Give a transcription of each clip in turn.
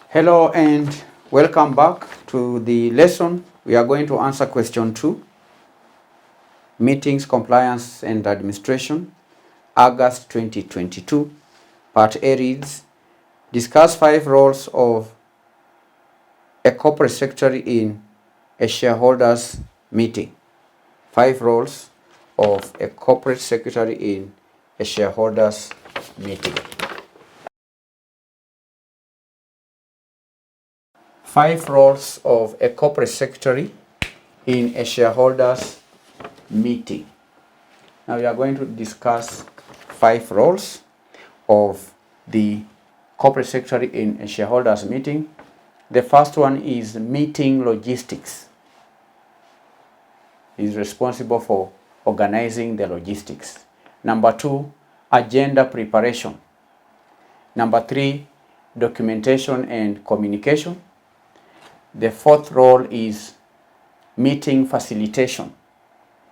Hello and welcome back to the lesson. We are going to answer question 2, Meetings, Compliance and Administration, August 2022. Part A reads, discuss 5 roles of a corporate secretary in a shareholders meeting. 5 roles of a corporate secretary in a shareholders meeting. 5 roles of a corporate secretary in a shareholders meeting. Now we are going to discuss 5 roles of the corporate secretary in a shareholders meeting. The first one is meeting logistics. He is responsible for organizing the logistics. Number 2, agenda preparation. Number 3, documentation and communication. The fourth role is meeting facilitation.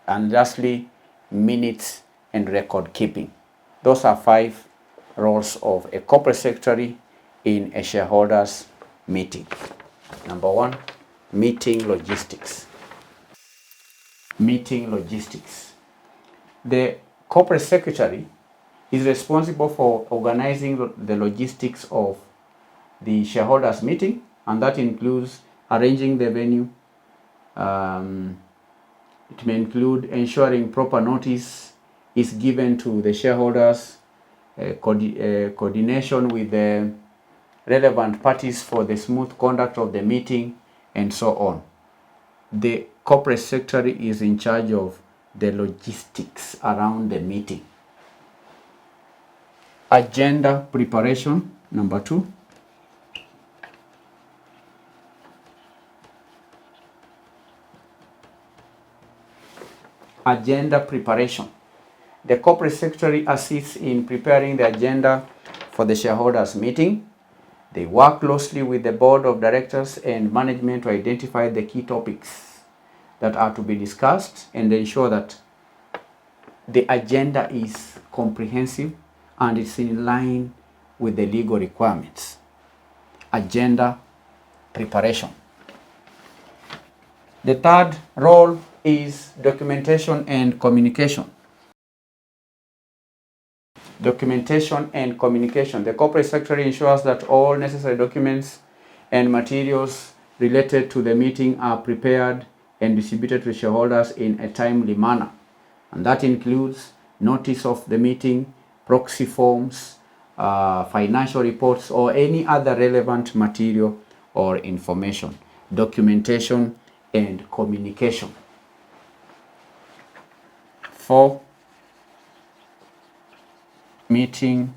And lastly, minutes and record keeping. Those are 5 roles of a corporate secretary in a shareholders meeting. Number 1, meeting logistics. Meeting logistics. The corporate secretary is responsible for organizing the logistics of the shareholders meeting, and that includes arranging the venue. It may include ensuring proper notice is given to the shareholders, coordination with the relevant parties for the smooth conduct of the meeting, and so on. The corporate secretary is in charge of the logistics around the meeting. Agenda preparation, number 2. Agenda preparation. The corporate secretary assists in preparing the agenda for the shareholders meeting. They work closely with the board of directors and management to identify the key topics that are to be discussed and ensure that the agenda is comprehensive and it's in line with the legal requirements. Agenda preparation. The third role is documentation and communication. Documentation and communication. The corporate secretary ensures that all necessary documents and materials related to the meeting are prepared and distributed to shareholders in a timely manner. And that includes notice of the meeting, proxy forms, financial reports, or any other relevant material or information. Documentation and communication. 4, meeting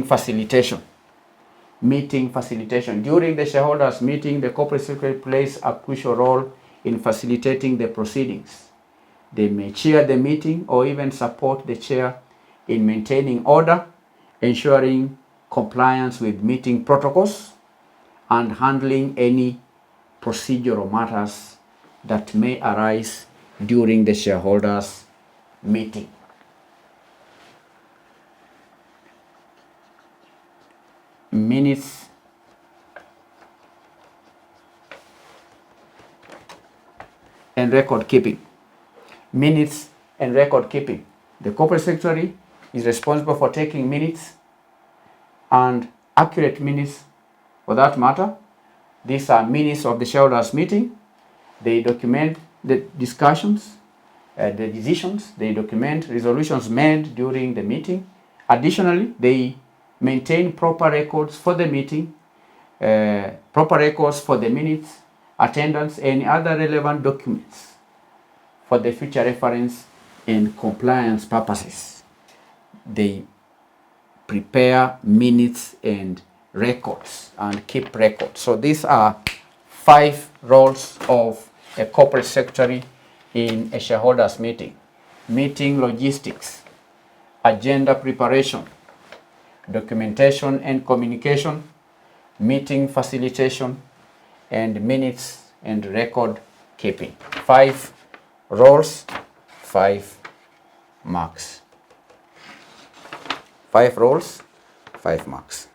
facilitation. Meeting facilitation. During the shareholders meeting, the corporate secretary plays a crucial role in facilitating the proceedings. They may chair the meeting or even support the chair in maintaining order, ensuring compliance with meeting protocols, and handling any procedural matters that may arise during the shareholders meeting. Minutes and record keeping. Minutes and record keeping. The corporate secretary is responsible for taking minutes and accurate minutes for that matter. These are minutes of the shareholders meeting. They document the discussions, the decisions. They document resolutions made during the meeting. Additionally, they maintain proper records for the meeting, proper records for the minutes, attendance, and other relevant documents for the future reference and compliance purposes. They prepare minutes and records and keep records. So these are 5 roles of a corporate secretary in a shareholders meeting. Meeting logistics, agenda preparation, documentation and communication, meeting facilitation, and minutes and record keeping. 5 roles, 5 marks. 5 roles, 5 marks.